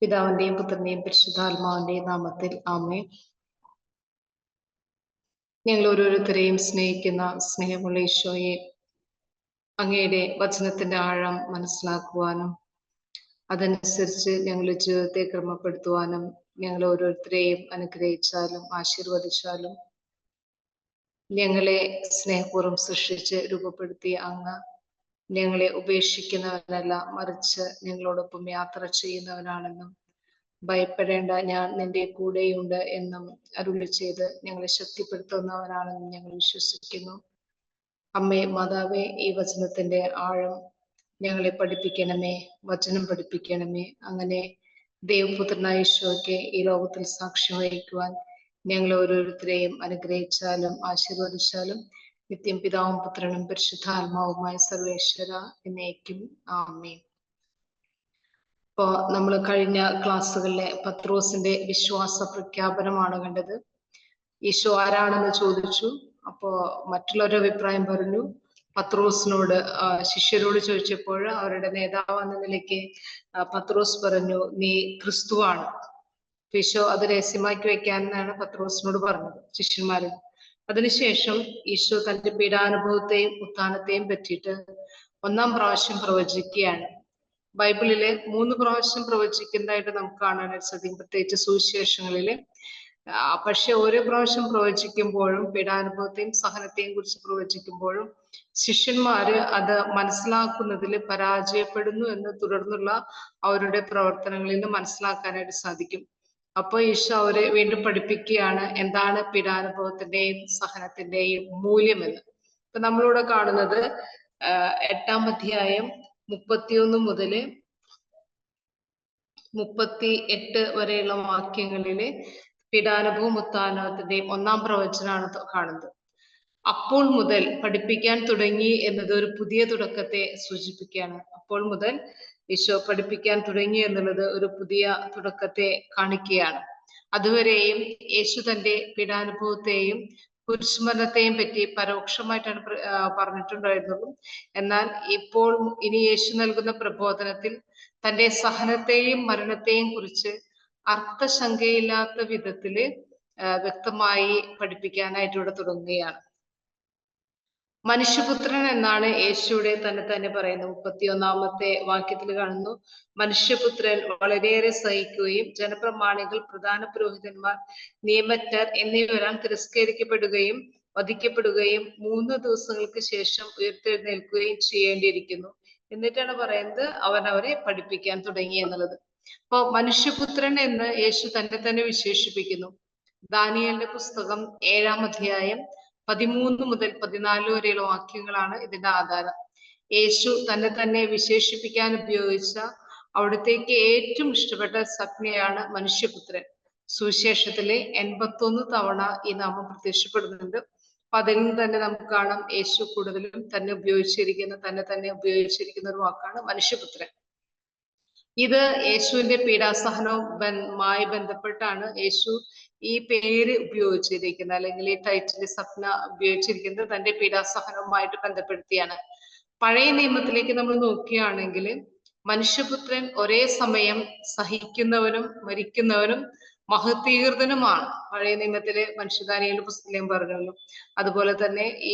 പിതാവിന്റെയും പുത്രന്റെയും പരിശുദ്ധാത്മാവിന്റെയും നാമത്തിൽ ആമേൻ. ഞങ്ങൾ ഓരോരുത്തരെയും സ്നേഹിക്കുന്ന സ്നേഹമുള്ള ഈശോയെ, അങ്ങയുടെ വചനത്തിന്റെ ആഴം മനസ്സിലാക്കുവാനും അതനുസരിച്ച് ഞങ്ങളുടെ ജീവിതത്തെ ക്രമപ്പെടുത്തുവാനും ഞങ്ങൾ ഓരോരുത്തരെയും അനുഗ്രഹിച്ചാലും ആശീർവദിച്ചാലും ഞങ്ങളെ സ്നേഹപൂർവ്വം സൃഷ്ടിച്ച് രൂപപ്പെടുത്തിയ അങ്ങ് ഞങ്ങളെ ഉപേക്ഷിക്കുന്നവനല്ല, മറിച്ച് ഞങ്ങളോടൊപ്പം യാത്ര ചെയ്യുന്നവനാണെന്നും ഭയപ്പെടേണ്ട, ഞാൻ നിന്റെ കൂടെയുണ്ട് എന്നും അരുളി ചെയ്ത് ഞങ്ങളെ ശക്തിപ്പെടുത്തുന്നവനാണെന്നും ഞങ്ങൾ വിശ്വസിക്കുന്നു. അമ്മേ മാതാവേ, ഈ വചനത്തിന്റെ ആഴം ഞങ്ങളെ പഠിപ്പിക്കണമേ, വചനം പഠിപ്പിക്കണമേ. അങ്ങനെ ദൈവപുത്രനായ ഈശോയ്ക്ക് ഈ ലോകത്തിൽ സാക്ഷ്യം വഹിക്കുവാൻ ഞങ്ങൾ ഓരോരുത്തരെയും അനുഗ്രഹിച്ചാലും ആശീർവദിച്ചാലും നിത്യം പിതാവും പുത്രനും പരിശുദ്ധാത്മാവുമായ സർവേശ്വര എന്നേക്കും ആമേൻ. ഇപ്പോ നമ്മൾ കഴിഞ്ഞ ക്ലാസ്സുകളിലെ പത്രോസിന്റെ വിശ്വാസ പ്രഖ്യാപനമാണ് കണ്ടത്. ഈശോ ആരാണെന്ന് ചോദിച്ചു. അപ്പോ മറ്റുള്ളവരുടെ അഭിപ്രായം പറഞ്ഞു. പത്രോസിനോട് ശിഷ്യരോട് ചോദിച്ചപ്പോൾ അവരുടെ നേതാവ് എന്ന നിലയ്ക്ക് പത്രോസ് പറഞ്ഞു, നീ ക്രിസ്തുവാണ്. ഈശോ അത് രഹസ്യമാക്കി വെക്കാനാണ് പത്രോസിനോട് പറഞ്ഞത് ശിഷ്യന്മാര്. അതിനുശേഷം ഈശോ തന്റെ പീഡാനുഭവത്തെയും ഉത്ഥാനത്തെയും പറ്റിയിട്ട് 1-ാം പ്രാവശ്യം പ്രവചിക്കുകയാണ്. ബൈബിളിലെ 3 പ്രാവശ്യം പ്രവചിക്കുന്നതായിട്ട് നമുക്ക് കാണാനായിട്ട് സാധിക്കും, പ്രത്യേകിച്ച് സുവിശേഷങ്ങളില്. പക്ഷെ ഓരോ പ്രാവശ്യം പ്രവചിക്കുമ്പോഴും പീഡാനുഭവത്തെയും സഹനത്തെയും കുറിച്ച് പ്രവചിക്കുമ്പോഴും ശിഷ്യന്മാര് അത് മനസ്സിലാക്കുന്നതിൽ പരാജയപ്പെടുന്നു എന്ന് തുടർന്നുള്ള അവരുടെ പ്രവർത്തനങ്ങളിൽ നിന്ന് മനസ്സിലാക്കാനായിട്ട് സാധിക്കും. അപ്പൊ ഈശോ അവരെ വീണ്ടും പഠിപ്പിക്കുകയാണ് എന്താണ് പീഡാനുഭവത്തിന്റെയും സഹനത്തിന്റെയും മൂല്യമെന്ന്. ഇപ്പൊ നമ്മളിവിടെ കാണുന്നത് 8-ാം അധ്യായം 31 മുതൽ 38 വരെയുള്ള വാക്യങ്ങളില് പീഡാനുഭവം ഉത്ഥാനത്തിന്റെയും 1-ാം പ്രവചനമാണ് കാണുന്നത്. അപ്പോൾ മുതൽ പഠിപ്പിക്കാൻ തുടങ്ങി എന്നത് ഒരു പുതിയ തുടക്കത്തെ സൂചിപ്പിക്കുകയാണ്. അപ്പോൾ മുതൽ ഈശോ പഠിപ്പിക്കാൻ തുടങ്ങി എന്നുള്ളത് ഒരു പുതിയ തുടക്കത്തെ കാണിക്കുകയാണ്. അതുവരെയും യേശു തന്റെ പീഡാനുഭവത്തെയും കുരിശുമരണത്തെയും പറ്റി പരോക്ഷമായിട്ടാണ് പറഞ്ഞിട്ടുണ്ടായിരുന്നത്. എന്നാൽ ഇപ്പോൾ ഇനി യേശു നൽകുന്ന പ്രബോധനത്തിൽ തന്റെ സഹനത്തെയും മരണത്തെയും കുറിച്ച് അർത്ഥശങ്കയില്ലാത്ത വിധത്തില് വ്യക്തമായി പഠിപ്പിക്കാനായിട്ട് ഇവിടെ തുടങ്ങുകയാണ്. മനുഷ്യപുത്രൻ എന്നാണ് യേശുവിടെ തന്നെ പറയുന്നത്. 31-ാമത്തെ വാക്യത്തിൽ കാണുന്നു, മനുഷ്യപുത്രൻ വളരെയേറെ സഹിക്കുകയും ജനപ്രമാണികൾ, പ്രധാന പുരോഹിതന്മാർ, നിയമജ്ഞർ എന്നിവരാൽ തിരസ്കരിക്കപ്പെടുകയും വധിക്കപ്പെടുകയും 3 ദിവസങ്ങൾക്ക് ശേഷം ഉയർത്തെഴുന്നേൽക്കുകയും ചെയ്യേണ്ടിയിരിക്കുന്നു. എന്നിട്ടാണ് പറയുന്നത് അവൻ അവരെ പഠിപ്പിക്കാൻ തുടങ്ങി എന്നുള്ളത്. അപ്പൊ മനുഷ്യപുത്രൻ എന്ന് യേശു തന്നെ വിശേഷിപ്പിക്കുന്നു. ദാനിയേലിന്റെ പുസ്തകം 7-ാം അധ്യായം 13 മുതൽ 14 വരെയുള്ള വാക്യങ്ങളാണ് ഇതിന്റെ ആധാരം. യേശു തന്നെ വിശേഷിപ്പിക്കാൻ ഉപയോഗിച്ച അവിടത്തേക്ക് ഏറ്റവും ഇഷ്ടപ്പെട്ട സംജ്ഞയാണ് മനുഷ്യപുത്രൻ. സുവിശേഷത്തിലെ 81 തവണ ഈ നാമം പ്രത്യക്ഷപ്പെടുന്നുണ്ട്. അപ്പൊ അതിൽ നിന്ന് തന്നെ നമുക്ക് കാണാം യേശു കൂടുതലും തന്നെ ഉപയോഗിച്ചിരിക്കുന്ന ഒരു വാക്കാണ് മനുഷ്യപുത്രൻ. ഇത് യേശുവിന്റെ പീഡാസഹനവുമായി ബന്ധപ്പെട്ടാണ് യേശു ഈ പേര് ഉപയോഗിച്ചിരിക്കുന്നത്, അല്ലെങ്കിൽ ഈ ടൈറ്റിൽ സംജ്ഞ ഉപയോഗിച്ചിരിക്കുന്നത് തന്റെ പീഡാസഹനവുമായിട്ട് ബന്ധപ്പെടുത്തിയാണ്. പഴയ നിയമത്തിലേക്ക് നമ്മൾ നോക്കുകയാണെങ്കിൽ മനുഷ്യപുത്രൻ ഒരേ സമയം സഹിക്കുന്നവനും മരിക്കുന്നവനും മഹത്വീകൃതനുമാണ്. പഴയ നിയമത്തിലെ മനുഷ്യദാനികളുടെ പുസ്തകം പറഞ്ഞല്ലോ. അതുപോലെ തന്നെ ഈ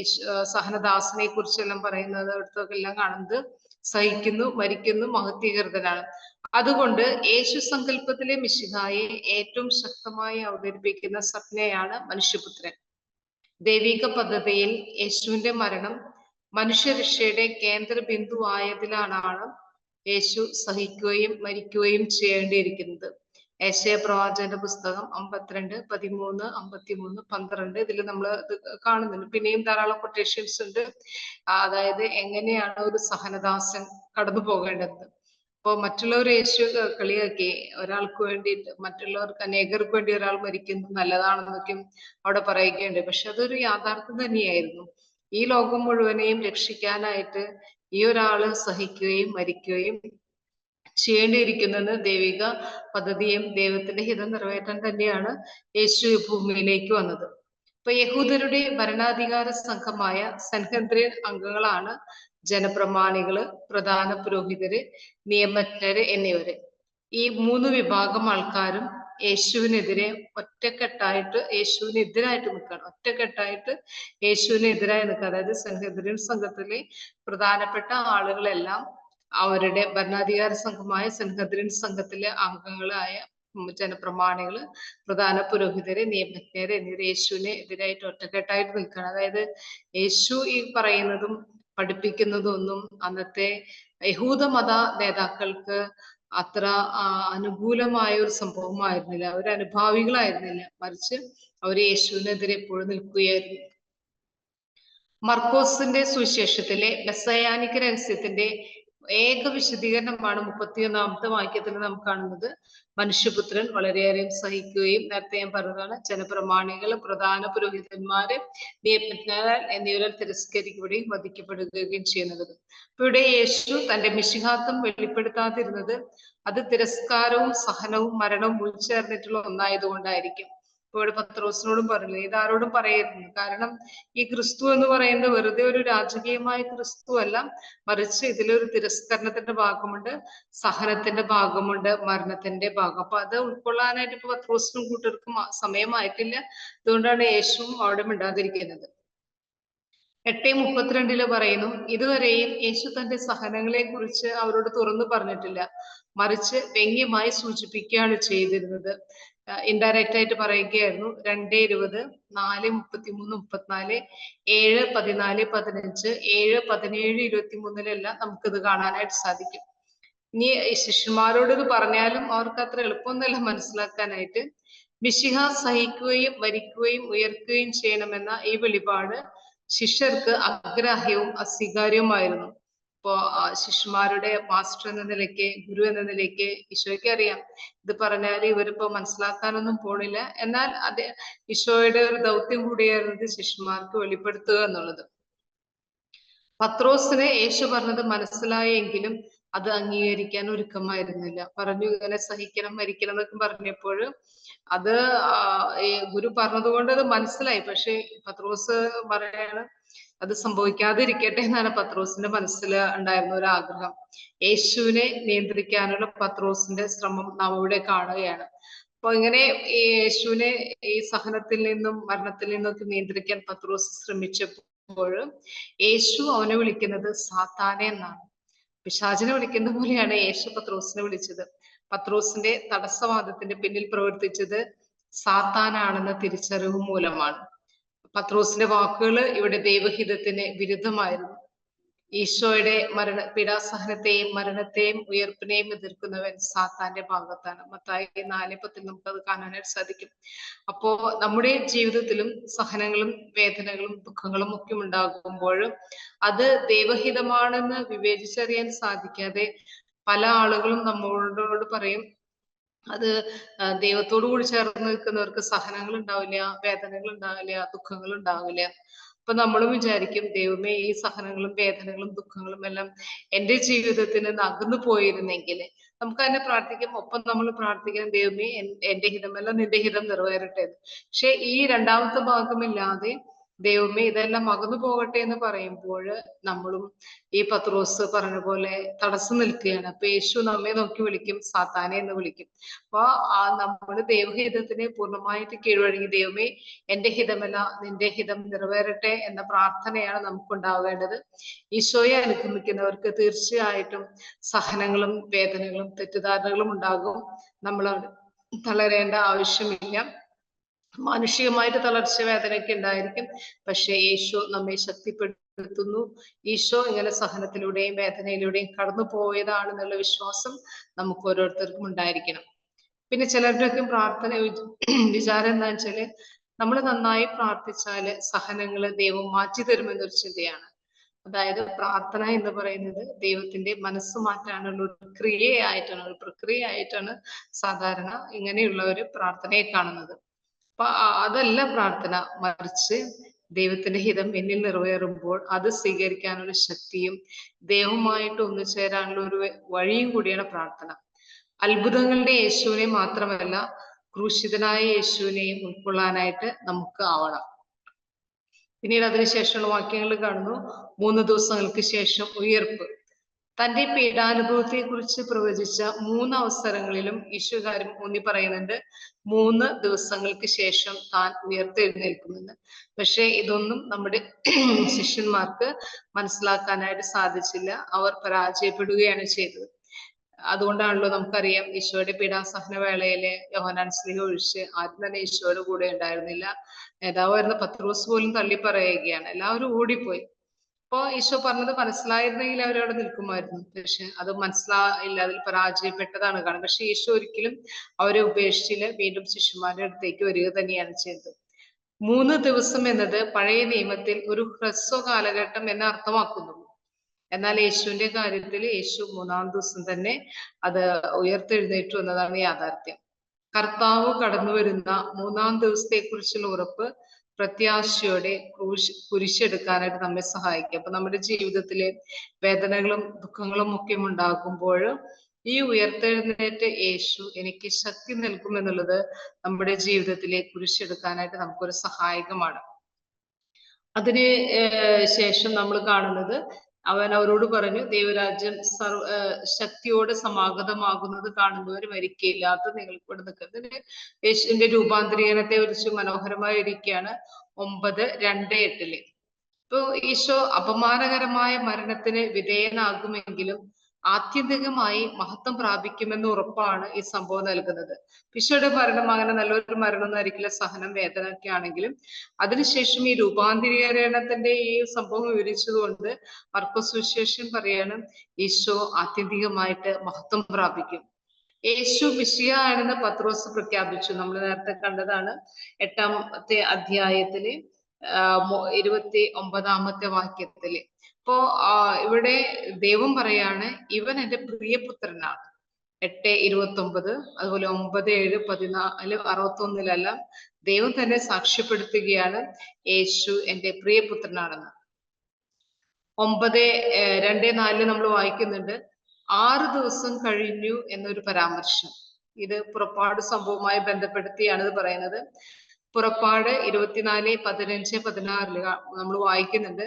സഹനദാസനെ കുറിച്ചെല്ലാം പറയുന്നത് അടുത്തൊക്കെല്ലാം കാണുന്നത് സഹിക്കുന്നു, മരിക്കുന്നു, മഹത്വീകൃതനാണ്. അതുകൊണ്ട് യേശു സങ്കല്പത്തിലെ മിശിഹായെ ഏറ്റവും ശക്തമായി അവതരിപ്പിക്കുന്ന സംജ്ഞയാണ് മനുഷ്യപുത്രൻ. ദൈവിക പദ്ധതിയിൽ യേശുവിന്റെ മരണം മനുഷ്യരക്ഷയുടെ കേന്ദ്ര ബിന്ദുവായതിലാണ് യേശു സഹിക്കുകയും മരിക്കുകയും ചെയ്യേണ്ടിയിരിക്കുന്നത്. യെശയ്യാ പ്രവാചകന്റെ പുസ്തകം 52, 13, 53, 12 ഇതിൽ നമ്മൾ കാണുന്നുണ്ട്. പിന്നെയും ധാരാളം കൊട്ടേഷൻസ് ഉണ്ട്. അതായത് എങ്ങനെയാണ് ഒരു സഹനദാസൻ കടന്നു പോകേണ്ടത്. അപ്പൊ മറ്റുള്ളവർ യേശു കളിയാക്കി, ഒരാൾക്ക് വേണ്ടിയിട്ട് മറ്റുള്ളവർക്ക് അനേകർക്ക് വേണ്ടി ഒരാൾ മരിക്കുന്നത് നല്ലതാണെന്നൊക്കെ അവിടെ പറയുകയുണ്ട്. പക്ഷെ അതൊരു യാഥാർത്ഥ്യം തന്നെയായിരുന്നു. ഈ ലോകം മുഴുവനെയും രക്ഷിക്കാനായിട്ട് ഈ ഒരാള് സഹിക്കുകയും മരിക്കുകയും ചെയ്യേണ്ടിയിരിക്കുന്നത് ദൈവിക പദ്ധതിയും ദൈവത്തിന്റെ ഹിതം നിറവേറ്റാൻ തന്നെയാണ് യേശു ഭൂമിയിലേക്ക് വന്നത്. ഇപ്പൊ യഹൂദരുടെ ഭരണാധികാര സംഘമായ സൻഹദ്രിൻ അംഗങ്ങളാണ് ജനപ്രമാണികള്, പ്രധാന പുരോഹിതര്, നിയമജ്ഞര് എന്നിവര്. ഈ 3 വിഭാഗം ആൾക്കാരും യേശുവിനെതിരെ യേശുവിനെതിരായിട്ട് നിൽക്കുകയാണ്. ഒറ്റക്കെട്ടായിട്ട് യേശുവിനെതിരായി നിൽക്കുക. അതായത് സംഘദ്രിൻ സംഘത്തിലെ പ്രധാനപ്പെട്ട ആളുകളെല്ലാം അവരുടെ ഭരണാധികാര സംഘമായ സംഘദ്രിൻ സംഘത്തിലെ അംഗങ്ങളായ ജനപ്രമാണികള്, പ്രധാന പുരോഹിതരെ, നിയമജ്ഞരെ എന്നിവർ യേശുവിനെ എതിരായിട്ട് ഒറ്റക്കെട്ടായിട്ട് നിൽക്കുകയാണ്. അതായത് യേശു ഈ പറയുന്നതും പഠിപ്പിക്കുന്നതും ഒന്നും അന്നത്തെ യഹൂദ മത നേതാക്കൾക്ക് അത്ര അനുകൂലമായ ഒരു സംഭവമായിരുന്നില്ല. അവർ അനുഭാവികളായിരുന്നില്ല, മറിച്ച് അവർ യേശുവിനെതിരെ എപ്പോഴും നിൽക്കുകയായിരുന്നു. മർക്കോസിന്റെ സുവിശേഷത്തിലെ മെസ്സയാനിക രഹസ്യത്തിന്റെ ഏക വിശദീകരണമാണ് 31-ാമത്തെ വാക്യത്തിൽ നാം കാണുന്നത്. മനുഷ്യപുത്രൻ വളരെയേറെ സഹിക്കുകയും, നേരത്തെ ഞാൻ പറഞ്ഞതാണ്, ജനപ്രമാണികൾ, പ്രധാന പുരോഹിതന്മാര്, നിയമജ്ഞർ എന്നിവരാൽ തിരസ്കരിക്കുകയും വധിക്കപ്പെടുകയും ചെയ്യുന്നത്. അപ്പൊ ഇവിടെ യേശു തന്റെ മിശിഹാത്വം വെളിപ്പെടുത്താതിരുന്നത് അത് തിരസ്കാരവും സഹനവും മരണവും ഉൾച്ചേർന്നിട്ടുള്ള ഒന്നായതുകൊണ്ടായിരിക്കും. ഇപ്പോൾ പത്രോസിനോടും പറഞ്ഞു, ഇതാരോടും പറയരുത്. കാരണം ഈ ക്രിസ്തു എന്ന് പറയുന്നത് വെറുതെ ഒരു രാജകീയമായ ക്രിസ്തു അല്ല, മറിച്ച് ഇതിലൊരു തിരസ്കരണത്തിന്റെ ഭാഗമുണ്ട്, സഹനത്തിന്റെ ഭാഗമുണ്ട്, മരണത്തിന്റെ ഭാഗം. അപ്പൊ അത് ഉൾക്കൊള്ളാനായിട്ട് ഇപ്പൊ പത്രോസിനും കൂട്ടർക്കും സമയമായിട്ടില്ല. അതുകൊണ്ടാണ് യേശുവും അവിടെ മിണ്ടാതിരിക്കുന്നത്. 8:32 പറയുന്നു, ഇതുവരെയും യേശു തന്റെ സഹനങ്ങളെ കുറിച്ച് അവരോട് തുറന്നു പറഞ്ഞിട്ടില്ല, മറിച്ച് വ്യംഗ്യമായി സൂചിപ്പിക്കുകയാണ് ചെയ്തിരുന്നത്. ഇൻഡയറക്റ്റ് ആയിട്ട് പറയുകയായിരുന്നു. 2:20, 4:33, 34, 7:14, 15, 7:17, 23 നമുക്കിത് കാണാനായിട്ട് സാധിക്കും. ഇനി ശിഷ്യന്മാരോട് ഇത് പറഞ്ഞാലും അവർക്ക് അത്ര എളുപ്പമൊന്നുമല്ല മനസ്സിലാക്കാനായിട്ട്. മിശിഹ സഹിക്കുകയും മരിക്കുകയും ഉയർക്കുകയും ചെയ്യണമെന്ന ഈ വെളിപാട് ശിഷ്യർക്ക് അഗ്രാഹ്യവും അസ്വീകാര്യവുമായിരുന്നു. ഇപ്പോ ശിഷ്യന്മാരുടെ മാസ്റ്റർ എന്ന നിലയ്ക്ക്, ഗുരു എന്ന നിലയ്ക്ക് ഈശോയ്ക്ക് അറിയാം ഇത് പറഞ്ഞാൽ ഇവരിപ്പോ മനസ്സിലാക്കാനൊന്നും പോണില്ല. എന്നാൽ അത് ഈശോയുടെ ഒരു ദൗത്യം കൂടിയായിരുന്നത് ശിഷ്യന്മാർക്ക് വെളിപ്പെടുത്തുക എന്നുള്ളത്. പത്രോസിന് യേശു പറഞ്ഞത് മനസ്സിലായെങ്കിലും അത് അംഗീകരിക്കാൻ ഒരുക്കമായിരുന്നില്ല. പറഞ്ഞു ഇങ്ങനെ സഹിക്കണം മരിക്കണം എന്നൊക്കെ പറഞ്ഞപ്പോൾ അത് ഗുരു പറഞ്ഞതുകൊണ്ട് അത് മനസ്സിലായി. പക്ഷെ പത്രോസ് പറയാണ് അത് സംഭവിക്കാതിരിക്കട്ടെ എന്നാണ് പത്രോസിന്റെ മനസ്സിൽ ഉണ്ടായിരുന്ന ഒരു ആഗ്രഹം. യേശുവിനെ നിയന്ത്രിക്കാനുള്ള പത്രോസിന്റെ ശ്രമം നാം ഇവിടെ കാണുകയാണ്. അപ്പൊ ഇങ്ങനെ യേശുവിനെ ഈ സഹനത്തിൽ നിന്നും മരണത്തിൽ നിന്നൊക്കെ നിയന്ത്രിക്കാൻ പത്രോസ് ശ്രമിച്ചപ്പോൾ യേശു അവനെ വിളിക്കുന്നത് സാത്താനെ എന്നാണ്. പിശാചിനെ വിളിക്കുന്ന പോലെയാണ് യേശു പത്രോസിനെ വിളിച്ചത്. പത്രോസിന്റെ തടസ്സവാദത്തിന്റെ പിന്നിൽ പ്രവർത്തിച്ചത് സാത്താനാണെന്ന തിരിച്ചറിവ് മൂലമാണ്. പത്രോസിന്റെ വാക്കുകൾ ഇവിടെ ദൈവഹിതത്തിന് വിരുദ്ധമായിരുന്നു. ഈശോയുടെ പീഡാസഹനത്തെയും മരണത്തെയും ഉയർപ്പിനെയും എതിർക്കുന്നവൻ സാത്താന്റെ ഭാഗത്താണ്. മത്തായി 4:10 നമുക്കത് കാണാനായിട്ട് സാധിക്കും. അപ്പോ നമ്മുടെ ജീവിതത്തിലും സഹനങ്ങളും വേദനകളും ദുഃഖങ്ങളും ഒക്കെ ഉണ്ടാകുമ്പോഴും അത് ദൈവഹിതമാണെന്ന് വിവേചിച്ചറിയാൻ സാധിക്കാതെ പല ആളുകളും നമ്മളോട് പറയും അത് ദൈവത്തോടു കൂടി ചേർന്ന് നിൽക്കുന്നവർക്ക് സഹനങ്ങൾ ഉണ്ടാവില്ല, വേദനകൾ ഉണ്ടാവില്ല, ദുഃഖങ്ങൾ ഉണ്ടാവില്ല. അപ്പൊ നമ്മളും വിചാരിക്കും, ദൈവമേ ഈ സഹനങ്ങളും വേദനകളും ദുഃഖങ്ങളും എല്ലാം എന്റെ ജീവിതത്തിൽ നിന്ന് അകന്നു പോയിരുന്നെങ്കിൽ നമുക്ക് അതിനെ പ്രാർത്ഥിക്കാം. ഒപ്പം നമ്മൾ പ്രാർത്ഥിക്കാം, ദൈവമേ എന്റെ ഹിതമല്ല നിന്റെ ഹിതം നിറവേറട്ടെ. പക്ഷെ ഈ രണ്ടാമത്തെ ഭാഗമില്ലാതെ ദൈവമേ ഇതെല്ലാം അകന്നു പോകട്ടെ എന്ന് പറയുമ്പോൾ നമ്മളും ഈ പത്രോസ് പറഞ്ഞ പോലെ തടസ്സം നിൽക്കുകയാണ്. അപ്പൊ യേശു നമ്മെ നോക്കി വിളിക്കും, സാത്താനെ എന്ന് വിളിക്കും. അപ്പൊ നമ്മള് ദൈവഹിതത്തിന് പൂർണ്ണമായിട്ട് കീഴ്വഴങ്ങി, ദൈവമേ എന്റെ ഹിതമല്ല നിന്റെ ഹിതം നിറവേറട്ടെ എന്ന പ്രാർത്ഥനയാണ് നമുക്കുണ്ടാവേണ്ടത്. ഈശോയെ അനുഗമിക്കുന്നവർക്ക് തീർച്ചയായിട്ടും സഹനങ്ങളും വേദനകളും തെറ്റിദ്ധാരണകളും ഉണ്ടാകും. നമ്മൾ തളരേണ്ട ആവശ്യമില്ല. മാനുഷികമായിട്ട് തളർച്ച വേദനയൊക്കെ ഉണ്ടായിരിക്കും, പക്ഷെ യേശു നമ്മെ ശക്തിപ്പെടുത്തുന്നു. ഈശോ ഇങ്ങനെ സഹനത്തിലൂടെയും വേദനയിലൂടെയും കടന്നു പോയതാണെന്നുള്ള വിശ്വാസം നമുക്ക് ഓരോരുത്തർക്കും ഉണ്ടായിരിക്കണം. പിന്നെ ചിലരുടെയൊക്കെ പ്രാർത്ഥന വിചാരം എന്താ വെച്ചാല് നമ്മൾ നന്നായി പ്രാർത്ഥിച്ചാല് സഹനങ്ങള് ദൈവം മാറ്റി തരുമെന്നൊരു ചിന്തയാണ്. അതായത് പ്രാർത്ഥന എന്ന് പറയുന്നത് ദൈവത്തിന്റെ മനസ്സ് മാറ്റാനുള്ള ഒരു ക്രിയയായിട്ടാണ്, ഒരു പ്രക്രിയയായിട്ടാണ് സാധാരണ ഇങ്ങനെയുള്ള ഒരു പ്രാർത്ഥനയെ കാണുന്നത്. അപ്പൊ അതല്ല പ്രാർത്ഥന, മറിച്ച് ദൈവത്തിന്റെ ഹിതം എന്നിൽ നിറവേറുമ്പോൾ അത് സ്വീകരിക്കാനുള്ള ശക്തിയും ദൈവവുമായിട്ട് ഒന്നുചേരാനുള്ള ഒരു വഴിയും കൂടിയാണ് പ്രാർത്ഥന. അത്ഭുതങ്ങളുടെ യേശുവിനെ മാത്രമല്ല, ക്രൂശിതനായ യേശുവിനെയും ഉൾക്കൊള്ളാനായിട്ട് നമുക്ക് ആവണം. പിന്നീട് അതിനുശേഷമുള്ള വാക്യങ്ങൾ കാണുന്നു, 3 ദിവസങ്ങൾക്ക് ശേഷം ഉയർപ്പ്. തന്റെ പീഡാനുഭവത്തെ കുറിച്ച് പ്രവചിച്ച 3 അവസരങ്ങളിലും ഈശോ കാര്യം ഊന്നി പറയുന്നുണ്ട് 3 ദിവസങ്ങൾക്ക് ശേഷം താൻ ഉയർത്തെഴുന്നേൽക്കുമെന്ന്. പക്ഷെ ഇതൊന്നും നമ്മുടെ ശിഷ്യന്മാർക്ക് മനസ്സിലാക്കാനായിട്ട് സാധിച്ചില്ല. അവർ പരാജയപ്പെടുകയാണ് ചെയ്തത്. അതുകൊണ്ടാണല്ലോ നമുക്കറിയാം ഈശോയുടെ പീഡാസഹന വേളയിലെ യോഹന്നാൻ സ്ലീഹ ഒഴിച്ച് ആരും തന്നെ ഈശോയുടെ കൂടെ ഉണ്ടായിരുന്നില്ല. നേതാവായിരുന്ന പത്രോസ് പോലും തള്ളി പറയുകയാണ്. എല്ലാവരും ഓടിപ്പോയി. അപ്പൊ ഈശോ പറഞ്ഞത് മനസ്സിലായിരുന്നെങ്കിൽ അവരവിടെ നിൽക്കുമായിരുന്നു. പക്ഷെ അത് മനസ്സിലായില്ല, അതിൽ പരാജയപ്പെട്ടതാണ് കാണുന്നത്. പക്ഷെ ഈശോ ഒരിക്കലും അവരെ ഉപേക്ഷിച്ചില്ല. വീണ്ടും ശിഷ്യന്മാരുടെ അടുത്തേക്ക് വരിക തന്നെയാണ് ചെയ്തത്. 3 ദിവസം എന്നത് പഴയ നിയമത്തിൽ ഒരു ഹ്രസ്വ കാലഘട്ടം എന്ന് അർത്ഥമാക്കുന്നു. എന്നാൽ യേശുവിന്റെ കാര്യത്തിൽ യേശു 3-ാം ദിവസം തന്നെ അത് ഉയർത്തെഴുന്നേറ്റു എന്നതാണ് യാഥാർത്ഥ്യം. കർത്താവ് കടന്നു വരുന്ന 3-ാം ദിവസത്തെ കുറിച്ചുള്ള ഉറപ്പ് പ്രത്യാശയോടെ കുരിശെടുക്കാനായിട്ട് നമ്മെ സഹായിക്കും. അപ്പൊ നമ്മുടെ ജീവിതത്തിലെ വേദനകളും ദുഃഖങ്ങളും ഒക്കെ ഉണ്ടാകുമ്പോൾ ഈ ഉയർത്തെഴുന്നേറ്റ യേശു എനിക്ക് ശക്തി നൽകും എന്നുള്ളത് നമ്മുടെ ജീവിതത്തിലെ കുരിശെടുക്കാനായിട്ട് നമുക്കൊരു സഹായകമാണ്. അതിന് ശേഷം നമ്മൾ കാണുന്നത് അവൻ അവരോട് പറഞ്ഞു, ദൈവരാജ്യം ശക്തിയോടെ സമാഗതമാകുന്നത് കാണുന്നവർ മരിക്കയില്ലാത്ത നിങ്ങൾക്ക് ഇവിടെ നിൽക്കുന്നത്. യേശുവിന്റെ രൂപാന്തരീകരണത്തെ കുറിച്ച് മനോഹരമായി ഇരിക്കുകയാണ് 9:2-8. ഇപ്പൊ ഈശോ അപമാനകരമായ മരണത്തിന് വിധേയനാകുമെങ്കിലും ആത്യന്തികമായി മഹത്വം പ്രാപിക്കുമെന്ന് ഉറപ്പാണ് ഈ സംഭവം നൽകുന്നത്. ഈശോയുടെ മരണം അങ്ങനെ നല്ലൊരു മരണമൊന്നും ആയിരിക്കില്ല, സഹനം വേദന ഒക്കെ ആണെങ്കിലും അതിനുശേഷം ഈ രൂപാന്തരീകരണത്തിന്റെ ഈ സംഭവം വിവരിച്ചതുകൊണ്ട് മർക്കോസ് സുവിശേഷൻ പറയാണ് ഈശോ ആത്യന്തികമായിട്ട് മഹത്വം പ്രാപിക്കും. യേശു മിശിഹ ആണെന്ന് പത്രോസ് പ്രഖ്യാപിച്ചു. നമ്മൾ നേരത്തെ കണ്ടതാണ് 8-ാമത്തെ അധ്യായത്തില് 29-ാമത്തെ വാക്യത്തില്. അപ്പോ ഇവിടെ ദൈവം പറയാണ് ഇവൻ എന്റെ പ്രിയപുത്രനാണ്. 8:29, അതുപോലെ 9:7, 14, 61 ദൈവം തന്നെ സാക്ഷ്യപ്പെടുത്തുകയാണ് യേശു എന്റെ പ്രിയപുത്രനാണെന്ന്. 9:2-4 നമ്മൾ വായിക്കുന്നുണ്ട് 6 ദിവസം കഴിഞ്ഞു എന്നൊരു പരാമർശം. ഇത് പുറപ്പാട് സംഭവവുമായി ബന്ധപ്പെടുത്തിയാണ് ഇത് പറയുന്നത്. പുറപ്പാട് 24, 15, 16 നമ്മൾ വായിക്കുന്നുണ്ട്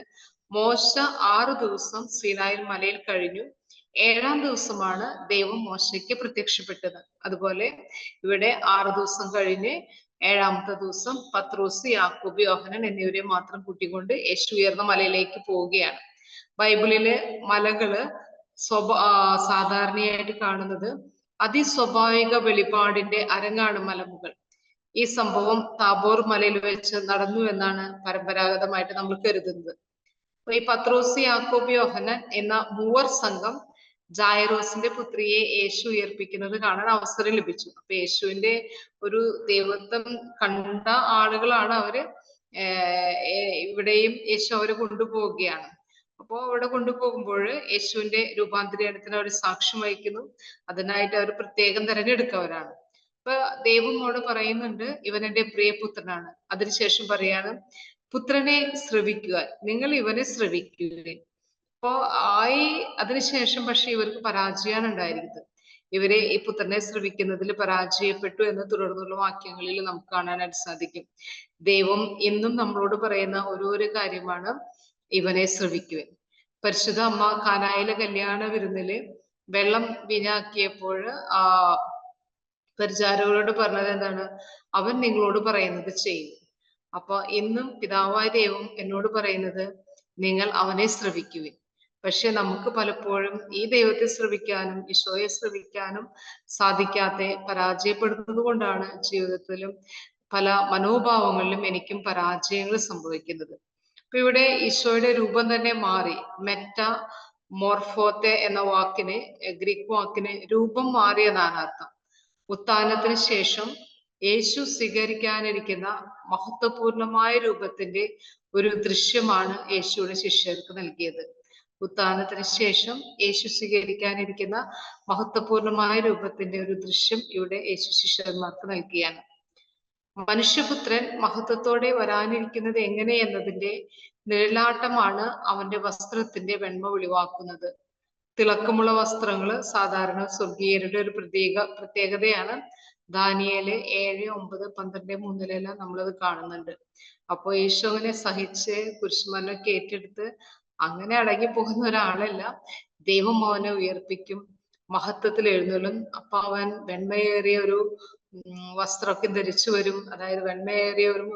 മോശ 6 ദിവസം സീനായിൽ മലയിൽ കഴിഞ്ഞു. 7-ാം ദിവസമാണ് ദൈവം മോശയ്ക്ക് പ്രത്യക്ഷപ്പെട്ടത്. അതുപോലെ ഇവിടെ 6 ദിവസം കഴിഞ്ഞ് 7-ാമത്തെ ദിവസം പത്രോസ്, യാക്കോബ്, യോഹന്നാൻ എന്നിവരെ മാത്രം കൂട്ടിക്കൊണ്ട് യേശു ഉയർന്ന മലയിലേക്ക് പോവുകയാണ്. ബൈബിളിലെ മലകള് സാധാരണയായിട്ട് കാണുന്നത് അതിസ്വാഭാവിക വെളിപാടിന്റെ അരങ്ങാണ് മലമുകൾ. ഈ സംഭവം താബോർ മലയിൽ വെച്ച് നടന്നു എന്നാണ് പരമ്പരാഗതമായിട്ട് നമ്മൾ കരുതുന്നത്. അപ്പൊ ഈ പത്രോസ്, യാക്കോബ്, യോഹന്നാൻ എന്ന മൂവർ സംഘം ജായറോസിന്റെ പുത്രിയെ യേശു ഉയർപ്പിക്കുന്നത് കാണാൻ അവസരം ലഭിച്ചു. അപ്പൊ യേശുവിന്റെ ഒരു ദൈവത്വം കണ്ട ആളുകളാണ് അവര്. ഇവിടെയും യേശു അവരെ കൊണ്ടുപോവുകയാണ്. അപ്പോ അവിടെ കൊണ്ടുപോകുമ്പോൾ യേശുവിന്റെ രൂപാന്തരീകരണത്തിന് അവർ സാക്ഷ്യം വഹിക്കുന്നു. അതിനായിട്ട് അവർ പ്രത്യേകം തെരഞ്ഞെടുക്കവരാണ്. അപ്പൊ ദൈവമോട് പറയുന്നുണ്ട് ഇവൻ എന്റെ പ്രിയപുത്രനാണ്. അതിനുശേഷം പറയാണ് പുത്രനെ ശ്രവിക്കുക, നിങ്ങൾ ഇവനെ ശ്രവിക്കുക. അപ്പോ അതിനുശേഷം പക്ഷെ ഇവർക്ക് പരാജയമാണ് ഉണ്ടായിരിക്കുന്നത്. ഇവരെ ഈ പുത്രനെ ശ്രവിക്കുന്നതിൽ പരാജയപ്പെട്ടു എന്ന് തുടർന്നുള്ള വാക്യങ്ങളിൽ നമുക്ക് കാണാനായിട്ട് സാധിക്കും. ദൈവം ഇന്നും നമ്മളോട് പറയുന്ന ഓരോരോ കാര്യമാണ് ഇവനെ ശ്രവിക്കുവാൻ. പരിശുദ്ധ അമ്മ കാനായിലെ കല്യാണ വിരുന്നില് വെള്ളം വീഞ്ഞാക്കിയപ്പോൾ പരിചാരകരോട് പറഞ്ഞത് എന്താണ്? അവൻ നിങ്ങളോട് പറയുന്നത് ചെയ്യും. അപ്പൊ ഇന്നും പിതാവായ ദൈവം എന്നോട് പറയുന്നത് നിങ്ങൾ അവനെ ശ്രവിക്കുവിൻ. പക്ഷെ നമുക്ക് പലപ്പോഴും ഈ ദൈവത്തെ ശ്രവിക്കാനും ഈശോയെ ശ്രവിക്കാനും സാധിക്കാത്ത പരാജയപ്പെടുന്നത് കൊണ്ടാണ് ജീവിതത്തിലും പല മനോഭാവങ്ങളിലും എനിക്കും പരാജയങ്ങൾ സംഭവിക്കുന്നത്. അപ്പൊ ഇവിടെ ഈശോയുടെ രൂപം തന്നെ മാറി. മെറ്റ മോർഫോത്തെ എന്ന വാക്കിന്, ഗ്രീക്ക് വാക്കിന് രൂപം മാറിയതാണ് അർത്ഥം. ഉത്ഥാനത്തിന് ശേഷം യേശു സ്വീകരിക്കാനിരിക്കുന്ന മഹത്വപൂർണമായ രൂപത്തിന്റെ ഒരു ദൃശ്യമാണ് യേശുയുടെ ശിഷ്യർക്ക് നൽകിയത്. ഉത്ഥാനത്തിന് ശേഷം യേശു സ്വീകരിക്കാനിരിക്കുന്ന മഹത്വപൂർണമായ രൂപത്തിന്റെ ഒരു ദൃശ്യം ഇവിടെ യേശു ശിഷ്യന്മാർക്ക് നൽകിയാണ്. മനുഷ്യപുത്രൻ മഹത്വത്തോടെ വരാനിരിക്കുന്നത് എങ്ങനെ എന്നതിന്റെ നിഴലാട്ടമാണ് അവന്റെ വസ്ത്രത്തിന്റെ വെണ്മ വെളിവാക്കുന്നത്. തിളക്കമുള്ള വസ്ത്രങ്ങള് സാധാരണ സ്വർഗീയരുടെ ഒരു പ്രത്യേകതയാണ്. ദാനിയേല് 7, 9, 12, 3 നമ്മളത് കാണുന്നുണ്ട്. അപ്പൊ യേശുവിനെ സഹിച്ച് കുരിശുമരണമൊക്കെ ഏറ്റെടുത്ത് അങ്ങനെ അടങ്ങി പോകുന്ന ഒരാളല്ല. ദൈവം അവനെ ഉയർപ്പിക്കും, മഹത്വത്തിൽ എഴുന്നള്ളും. അപ്പൊ അവൻ വെണ്മയേറിയ ഒരു വസ്ത്രമൊക്കെ ധരിച്ചു വരും. അതായത് വെണ്മയേറിയ ഒരു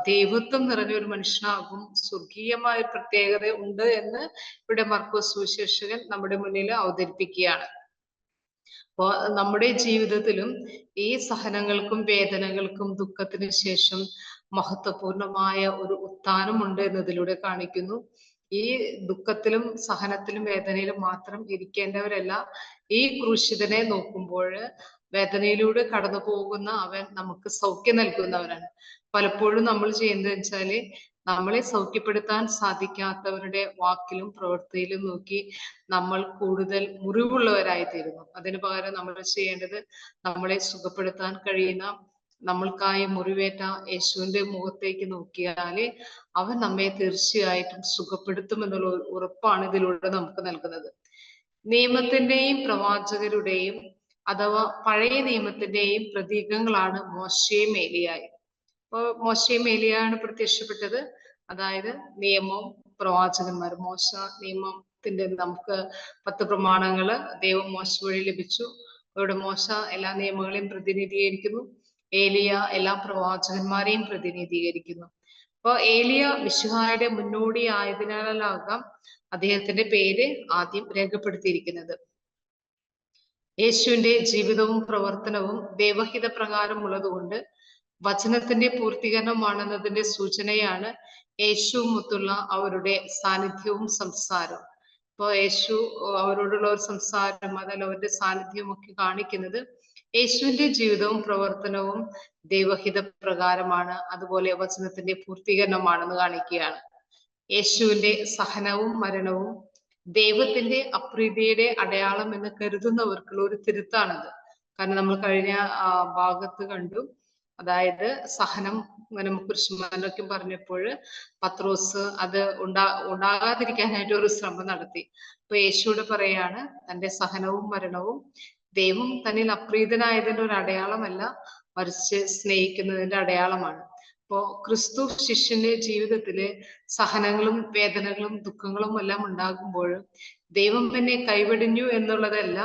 ദൈവത്വം നിറഞ്ഞ ഒരു മനുഷ്യനാകും. സ്വർഗീയമായ ഒരു പ്രത്യേകത ഉണ്ട് എന്ന് ഇവിടെ മർക്കോസ് സുവിശേഷകൻ നമ്മുടെ മുന്നിൽ അവതരിപ്പിക്കുകയാണ്. അപ്പോ നമ്മുടെ ജീവിതത്തിലും ഈ സഹനങ്ങൾക്കും വേദനകൾക്കും ദുഃഖത്തിനു ശേഷം മഹത്വപൂർണമായ ഒരു ഉത്ഥാനമുണ്ട് എന്നതിലൂടെ കാണിക്കുന്നു. ഈ ദുഃഖത്തിലും സഹനത്തിലും വേദനയിലും മാത്രം ഇരിക്കേണ്ടവരല്ല, ഈ ക്രൂശിതനെ നോക്കുമ്പോൾ വേദനയിലൂടെ കടന്നു പോകുന്ന അവൻ നമുക്ക് സൗഖ്യം നൽകുന്നവനാണ്. പലപ്പോഴും നമ്മൾ ചെയ്യുന്നത് വെച്ചാല് നമ്മളെ സൗഖ്യപ്പെടുത്താൻ സാധിക്കാത്തവരുടെ വാക്കിലും പ്രവൃത്തിയിലും നോക്കി നമ്മൾ കൂടുതൽ മുറിവുള്ളവരായി തീരുന്നു. അതിനു പകരം നമ്മൾ ചെയ്യേണ്ടത് നമ്മളെ സുഖപ്പെടുത്താൻ കഴിയുന്ന, നമ്മൾക്കായി മുറിവേറ്റ യേശുവിന്റെ മുഖത്തേക്ക് നോക്കിയാല് അവൻ നമ്മെ തീർച്ചയായിട്ടും സുഖപ്പെടുത്തും എന്നുള്ള ഉറപ്പാണ് ഇതിലൂടെ നമുക്ക് നൽകുന്നത്. നിയമത്തിന്റെയും പ്രവാചകരുടെയും അഥവാ പഴയ നിയമത്തിന്റെയും പ്രതീകങ്ങളാണ് മോശയും ഏലിയായും. അപ്പൊ മോശയും ഏലിയാണ് പ്രത്യക്ഷപ്പെട്ടത്. അതായത് നിയമവും പ്രവാചകന്മാരും. മോശ നിയമത്തിന്റെ നമുക്ക് 10 പ്രമാണങ്ങള് ദൈവം മോശ വഴി ലഭിച്ചു. അവിടെ മോശ എല്ലാ നിയമങ്ങളെയും പ്രതിനിധീകരിക്കുന്നു. ഏലിയ എല്ലാ പ്രവാചകന്മാരെയും പ്രതിനിധീകരിക്കുന്നു. അപ്പൊ ഏലിയ മിശിഹായുടെ മുന്നോടി ആയതിനാലാകാം അദ്ദേഹത്തിന്റെ പേര് ആദ്യം രേഖപ്പെടുത്തിയിരിക്കുന്നത്. യേശുവിന്റെ ജീവിതവും പ്രവർത്തനവും ദൈവഹിത പ്രകാരമുള്ളതുകൊണ്ട് വചനത്തിന്റെ പൂർത്തീകരണമാണെന്നതിന്റെ സൂചനയാണ് യേശുവുമൊത്തുള്ള അവരുടെ സാന്നിധ്യവും സംസാരവും. ഇപ്പൊ യേശു അവരോടുള്ള ഒരു സംസാരം, അതല്ല അവരുടെ സാന്നിധ്യവും ഒക്കെ കാണിക്കുന്നത് യേശുവിന്റെ ജീവിതവും പ്രവർത്തനവും ദൈവഹിത പ്രകാരമാണ്, അതുപോലെ വചനത്തിന്റെ പൂർത്തീകരണമാണെന്ന് കാണിക്കുകയാണ്. യേശുവിന്റെ സഹനവും മരണവും ദൈവത്തിന്റെ അപ്രീതിയുടെ അടയാളം എന്ന് കരുതുന്നവർക്കുള്ള ഒരു തിരുത്താണത്. കാരണം നമ്മൾ കഴിഞ്ഞ ഭാഗത്ത് കണ്ടു, അതായത് സഹനം ഇങ്ങനെ കുരിശുമരണമൊക്കെ പറഞ്ഞപ്പോൾ പത്രോസ് അത് ഉണ്ടാകാതിരിക്കാനായിട്ട് ഒരു ശ്രമം നടത്തി. അപ്പൊ യേശുവിടെ പറയാണ്, തന്റെ സഹനവും മരണവും ദൈവം തന്നിൽ അപ്രീതനായതിന്റെ ഒരു അടയാളമല്ല, മറിച്ച് സ്നേഹിക്കുന്നതിന്റെ അടയാളമാണ്. അപ്പോ ക്രിസ്തു ശിഷ്യന്റെ ജീവിതത്തില് സഹനങ്ങളും വേദനകളും ദുഃഖങ്ങളും എല്ലാം ഉണ്ടാകുമ്പോൾ ദൈവം എന്നെ കൈവെടിഞ്ഞു എന്നുള്ളതല്ല,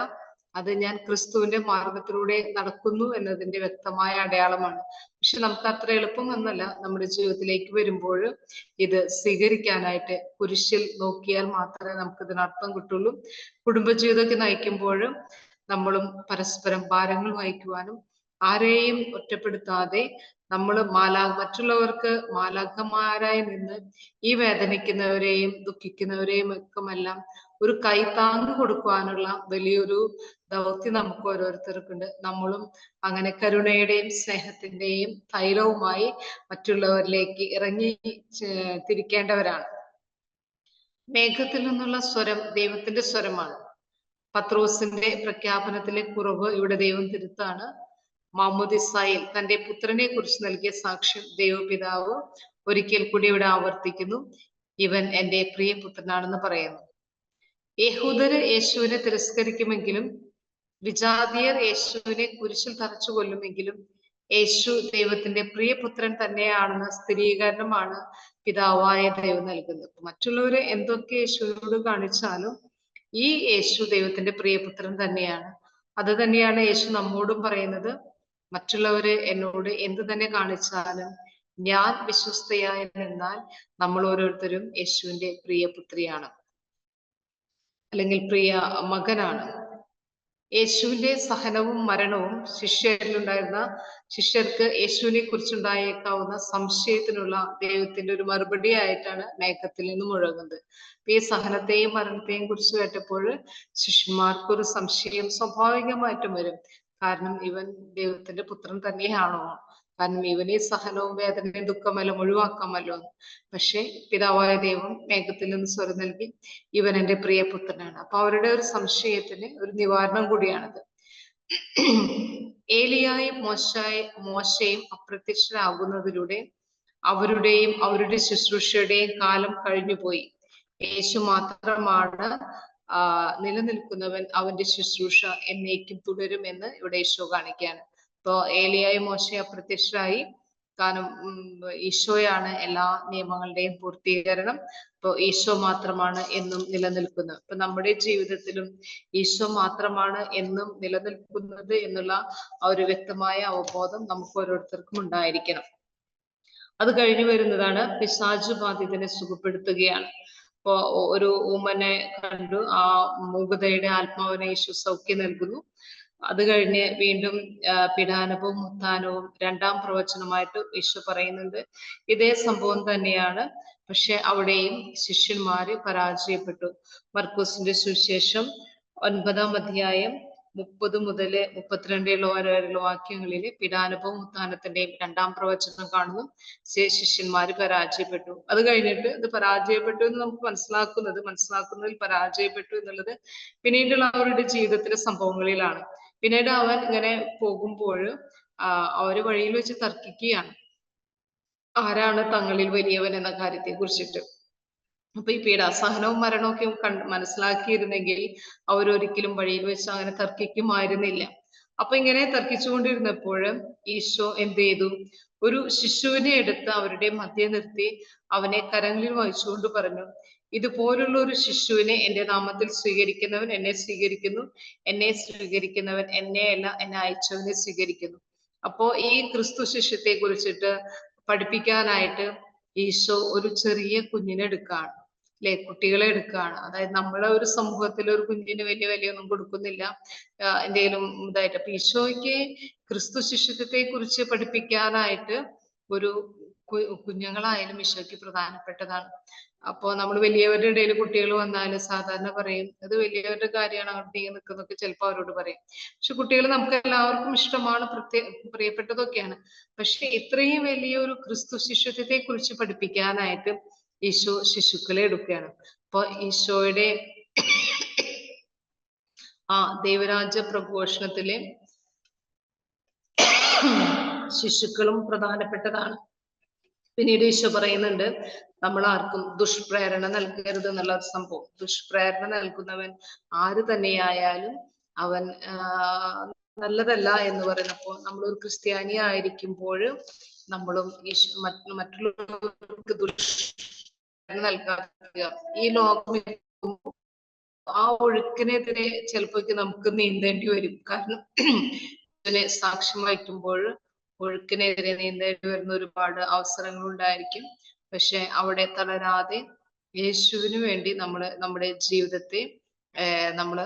അത് ഞാൻ ക്രിസ്തുവിന്റെ മാർഗത്തിലൂടെ നടക്കുന്നു എന്നതിന്റെ വ്യക്തമായ അടയാളമാണ്. പക്ഷെ നമുക്ക് അത്ര എളുപ്പം ഒന്നല്ല നമ്മുടെ ജീവിതത്തിലേക്ക് വരുമ്പോൾ ഇത് സ്വീകരിക്കാനായിട്ട്. കുരിശിൽ നോക്കിയാൽ മാത്രമേ നമുക്ക് ഇതിനർത്ഥം കിട്ടുള്ളൂ. കുടുംബജീവിതമൊക്കെ നയിക്കുമ്പോഴും നമ്മളും പരസ്പരം ഭാരങ്ങൾ വഹിക്കുവാനും ആരെയും ഒറ്റപ്പെടുത്താതെ നമ്മൾ മറ്റുള്ളവർക്ക് മാലാഖമാരായി നിന്ന് ഈ വേദനിക്കുന്നവരെയും ദുഃഖിക്കുന്നവരെയും ഒക്കെമെല്ലാം ഒരു കൈത്താങ്ങ് കൊടുക്കുവാനുള്ള വലിയൊരു ദൗത്യം നമുക്ക് ഓരോരുത്തർക്കുണ്ട്. നമ്മളും അങ്ങനെ കരുണയുടെയും സ്നേഹത്തിന്റെയും തൈലവുമായി മറ്റുള്ളവരിലേക്ക് ഇറങ്ങി തിരിക്കേണ്ടവരാണ്. മേഘത്തിൽ നിന്നുള്ള സ്വരം ദൈവത്തിന്റെ സ്വരമാണ്. പത്രോസിന്റെ പ്രഖ്യാപനത്തിലെ കുറവ് ഇവിടെ ദൈവം തിരുത്താണ്. മാമോദിസായിൽ തന്റെ പുത്രനെ കുറിച്ച് നൽകിയ സാക്ഷ്യം ദൈവപിതാവ് ഒരിക്കൽ കൂടി ഇവിടെ ആവർത്തിക്കുന്നു. ഇവൻ എന്റെ പ്രിയപുത്രനാണെന്ന് പറയുന്നു. യഹൂദര് യേശുവിനെ തിരസ്കരിക്കുമെങ്കിലും വിജാതിയർ യേശുവിനെ കുരിശിൽ തറച്ചു കൊല്ലുമെങ്കിലും യേശു ദൈവത്തിന്റെ പ്രിയപുത്രൻ തന്നെയാണെന്ന സ്ഥിരീകരണമാണ് പിതാവായ ദൈവം നൽകുന്നത്. മറ്റുള്ളവര് എന്തൊക്കെ യേശുവിനോട് കാണിച്ചാലും ഈ യേശു ദൈവത്തിന്റെ പ്രിയപുത്രൻ തന്നെയാണ്. അത് തന്നെയാണ് യേശു നമ്മോടും പറയുന്നത്. മറ്റുള്ളവര് എന്നോട് എന്ത് തന്നെ കാണിച്ചാലും ഞാൻ വിശ്വസ്തയായി നിന്നാൽ നമ്മൾ ഓരോരുത്തരും യേശുവിന്റെ പ്രിയപുത്രിയാണ്, അല്ലെങ്കിൽ പ്രിയ മകനാണ്. യേശുവിന്റെ സഹനവും മരണവും ശിഷ്യർക്ക് യേശുവിനെ കുറിച്ചുണ്ടായേക്കാവുന്ന സംശയത്തിനുള്ള ദൈവത്തിന്റെ ഒരു മറുപടി ആയിട്ടാണ് മേഘത്തിൽ നിന്ന് മുഴങ്ങുന്നത്. ഈ സഹനത്തെയും മരണത്തെയും കുറിച്ച് കേട്ടപ്പോൾ ശിഷ്യന്മാർക്ക് ഒരു സംശയം സ്വാഭാവികമായിട്ടും വരും. കാരണം ഇവൻ ദൈവത്തിന്റെ പുത്രൻ തന്നെയാണോ? കാരണം ഇവനെ സഹനവും വേദനയും ദുഃഖമെല്ലാം ഒഴിവാക്കാമല്ലോ. പക്ഷെ പിതാവായ ദൈവം മേഘത്തിൽ നിന്ന് സ്വരം നൽകി, ഇവൻ എന്റെ പ്രിയപുത്രനാണ്. അപ്പൊ അവരുടെ ഒരു സംശയത്തിന് ഒരു നിവാരണം കൂടിയാണത്. ഏലിയായും മോശയും അപ്രത്യക്ഷരാകുന്നതിലൂടെ അവരുടെയും അവരുടെ ശുശ്രൂഷയുടെയും കാലം കഴിഞ്ഞുപോയി. യേശു മാത്രമാണ് നിലനിൽക്കുന്നവൻ, അവന്റെ ശുശ്രൂഷ എന്നേക്കും തുടരുമെന്ന് ഇവിടെ യേശു കാണിക്കുകയാണ്. ഇപ്പൊ ഏലിയായും മോശയും അപ്രത്യക്ഷരായി, കാരണം ഈശോയാണ് എല്ലാ നിയമങ്ങളുടെയും പൂർത്തീകരണം. അപ്പോൾ ഈശോ മാത്രമാണ് എന്നും നിലനിൽക്കുന്നത്. അപ്പൊ നമ്മുടെ ജീവിതത്തിലും ഈശോ മാത്രമാണ് എന്നും നിലനിൽക്കുന്നത് എന്നുള്ള ആ ഒരു വ്യക്തമായ അവബോധം നമുക്ക് ഓരോരുത്തർക്കും ഉണ്ടായിരിക്കണം. അത് കഴിഞ്ഞു വരുന്നതാണ് പിശാചു ബാധിതനെ സുഖപ്പെടുത്തുകയാണ്. ഇപ്പോ ഒരു ഊമനെ കണ്ടു, ആ മൂകതയുടെ ആത്മാവിനെ യേശു സൗഖ്യം നൽകുന്നു. അത് കഴിഞ്ഞ് വീണ്ടും പിടാനവും ഉത്ഥാനവും രണ്ടാം പ്രവചനമായിട്ട് യേശു പറയുന്നുണ്ട്. ഇതേ സംഭവം തന്നെയാണ്, പക്ഷെ അവിടെയും ശിഷ്യന്മാര് പരാജയപ്പെട്ടു. മർക്കോസിന്റെ സുവിശേഷം 9-ാം അധ്യായം 30 മുതൽ 32 വരെയുള്ള വാക്യങ്ങളിൽ പിടാനവും ഉത്ഥാനത്തിന്റെയും രണ്ടാം പ്രവചനം കാണുന്നു. ശിഷ്യന്മാര് പരാജയപ്പെട്ടു. അത് കഴിഞ്ഞിട്ട് ഇത് പരാജയപ്പെട്ടു എന്ന് നമുക്ക് മനസ്സിലാക്കുന്നതിൽ പരാജയപ്പെട്ടു എന്നുള്ളത് പിന്നീടുള്ള അവരുടെ ജീവിതത്തിലെ സംഭവങ്ങളിലാണ്. പിന്നീട് അവൻ ഇങ്ങനെ പോകുമ്പോൾ അവര് വഴിയിൽ വെച്ച് തർക്കിക്കുകയാണ്, ആരാണ് തങ്ങളിൽ വലിയവൻ എന്ന കാര്യത്തെ കുറിച്ചിട്ട്. അപ്പൊ ഈ പീഡാസഹനവും മരണവും ഒക്കെ മനസ്സിലാക്കിയിരുന്നെങ്കിൽ അവരൊരിക്കലും വഴിയിൽ വെച്ച് അങ്ങനെ തർക്കിക്കുമായിരുന്നില്ല. അപ്പൊ ഇങ്ങനെ തർക്കിച്ചുകൊണ്ടിരുന്നപ്പോൾ ഈശോ എന്ത് ചെയ്തു? ഒരു ശിശുവിനെ എടുത്ത് അവരുടെ മധ്യേ നിർത്തി അവനെ കരങ്ങളിൽ വഹിച്ചുകൊണ്ട് പറഞ്ഞു, ഇതുപോലുള്ള ഒരു ശിശുവിനെ എന്റെ നാമത്തിൽ സ്വീകരിക്കുന്നവൻ എന്നെ സ്വീകരിക്കുന്നു, എന്നെ സ്വീകരിക്കുന്നവൻ എന്നെയല്ല എന്നെ അയച്ചവനെ സ്വീകരിക്കുന്നു. അപ്പോ ഈ ക്രിസ്തു ശിഷ്യത്തെ കുറിച്ചിട്ട് പഠിപ്പിക്കാനായിട്ട് ഈശോ ഒരു ചെറിയ കുഞ്ഞിനെ എടുക്കുകയാണ്, അല്ലെ, കുട്ടികളെ എടുക്കുകയാണ്. അതായത് നമ്മളെ ഒരു സമൂഹത്തിൽ ഒരു കുഞ്ഞിന് വലിയ വിലയൊന്നും കൊടുക്കുന്നില്ല എന്തെങ്കിലും ഇതായിട്ട്. അപ്പൊ ഈശോയ്ക്ക് ക്രിസ്തു ശിഷ്യത്വത്തെ കുറിച്ച് പഠിപ്പിക്കാനായിട്ട് ഒരു കുഞ്ഞുങ്ങളായാലും ഈശോയ്ക്ക് പ്രധാനപ്പെട്ടതാണ്. അപ്പോ നമ്മൾ വലിയവരുടെ ഇടയിൽ കുട്ടികൾ വന്നാൽ സാധാരണ പറയും അത് വലിയവരുടെ കാര്യമാണ്, അവിടെ നിൽക്കുന്നൊക്കെ ചിലപ്പോൾ അവരോട് പറയും. പക്ഷെ കുട്ടികൾ നമുക്ക് എല്ലാവർക്കും ഇഷ്ടമാണ്, പ്രിയപ്പെട്ടതൊക്കെയാണ്. പക്ഷെ ഇത്രയും വലിയൊരു ക്രിസ്തു ശിഷ്യത്വത്തെ കുറിച്ച് പഠിപ്പിക്കാനായിട്ട് ഈശോ ശിശുക്കളെ എടുക്കുകയാണ്. അപ്പൊ ഈശോയുടെ ആ ദൈവരാജ്യ പ്രഘോഷണത്തിലെ ശിശുക്കളും പ്രധാനപ്പെട്ടതാണ്. പിന്നീട് ഈശോ പറയുന്നുണ്ട്, നമ്മൾ ആർക്കും ദുഷ്പ്രേരണ നൽകരുത് എന്നുള്ള സംഭവം. ദുഷ്പ്രേരണ നൽകുന്നവൻ ആര് തന്നെയായാലും അവൻ നല്ലതല്ല എന്ന് പറയുന്നപ്പോ നമ്മളൊരു ക്രിസ്ത്യാനി ആയിരിക്കുമ്പോൾ നമ്മളും മറ്റുള്ളവർക്ക് ദുഷ്പ്രേരണ നൽകാതിരിക്കുക. ഈ ലോകം ആ ഒഴുക്കിനെതിരെ ചിലപ്പോ നമുക്ക് നീന്തേണ്ടി വരും. കാരണം ഇതിനെ സാക്ഷ്യം വഹിക്കുമ്പോൾ ഒഴുക്കിനെതിരെ നീന്തേണ്ടി വരുന്ന ഒരുപാട് അവസരങ്ങൾ ഉണ്ടായിരിക്കും. പക്ഷെ അവിടെ തളരാതെ യേശുവിന് വേണ്ടി നമ്മുടെ ജീവിതത്തെ നമ്മൾ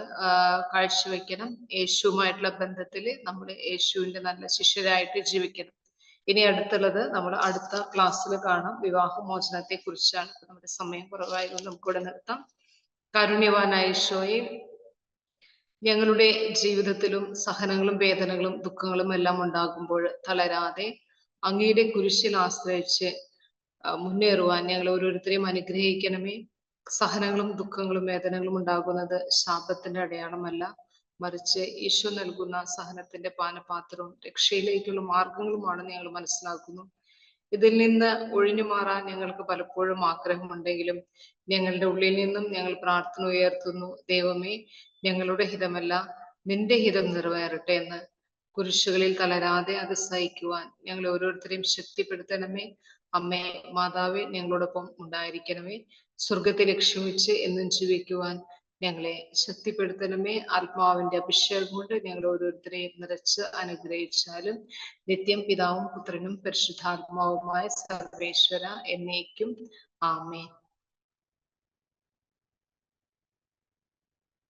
കാഴ്ചവെക്കണം. യേശുവുമായിട്ടുള്ള ബന്ധത്തില് നമ്മൾ യേശുവിന്റെ നല്ല ശിഷ്യരായിട്ട് ജീവിക്കണം. ഇനി അടുത്തുള്ളത് നമ്മൾ അടുത്ത ക്ലാസ്സിൽ കാണാം, വിവാഹമോചനത്തെ കുറിച്ചാണ്. നമ്മുടെ സമയം കുറവായതുകൊണ്ട് നമുക്കിവിടെ നിർത്താം. കാരുണ്യവാനായ ഈശോയെ, ഞങ്ങളുടെ ജീവിതത്തിലും സഹനങ്ങളും വേദനകളും ദുഃഖങ്ങളും എല്ലാം ഉണ്ടാകുമ്പോൾ തളരാതെ അങ്ങയുടെ കുരിശിൽ ആശ്രയിച്ച് മുന്നേറുവാൻ ഞങ്ങൾ ഓരോരുത്തരെയും അനുഗ്രഹിക്കണമേ. സഹനങ്ങളും ദുഃഖങ്ങളും വേദനകളും ഉണ്ടാകുന്നത് ശാപത്തിന്റെ അടയാളമല്ല, മറിച്ച് ഈശോ നൽകുന്ന സഹനത്തിന്റെ പാനപാത്രവും രക്ഷയിലേക്കുള്ള മാർഗങ്ങളുമാണെന്ന് ഞങ്ങൾ മനസ്സിലാക്കുന്നു. ഇതിൽ നിന്ന് ഒഴിഞ്ഞു മാറാൻ ഞങ്ങൾക്ക് പലപ്പോഴും ആഗ്രഹമുണ്ടെങ്കിലും ഞങ്ങളുടെ ഉള്ളിൽ നിന്നും ഞങ്ങൾ പ്രാർത്ഥന ഉയർത്തുന്നു, ദൈവമേ, ഞങ്ങളുടെ ഹിതമല്ല നിന്റെ ഹിതം നിറവേറട്ടെ എന്ന്. കുരിശുകളിൽ തളരാതെ അത് സഹിക്കുവാൻ ഞങ്ങൾ ഓരോരുത്തരെയും ശക്തിപ്പെടുത്തണമേ. അമ്മേ, മാതാവേ, ഞങ്ങളോടൊപ്പം ഉണ്ടായിരിക്കണമേ. സ്വർഗത്തെ ലക്ഷ്യം വെച്ച് എന്നും ജീവിക്കുവാൻ ഞങ്ങളെ ശക്തിപ്പെടുത്തണമേ. ആത്മാവിന്റെ അഭിഷേകം കൊണ്ട് ഞങ്ങൾ ഓരോരുത്തരെയും നിറച്ച് അനുഗ്രഹിച്ചാലും നിത്യം പിതാവും പുത്രനും പരിശുദ്ധാത്മാവുമായ സർവേശ്വര എന്നേക്കും ആമേൻ.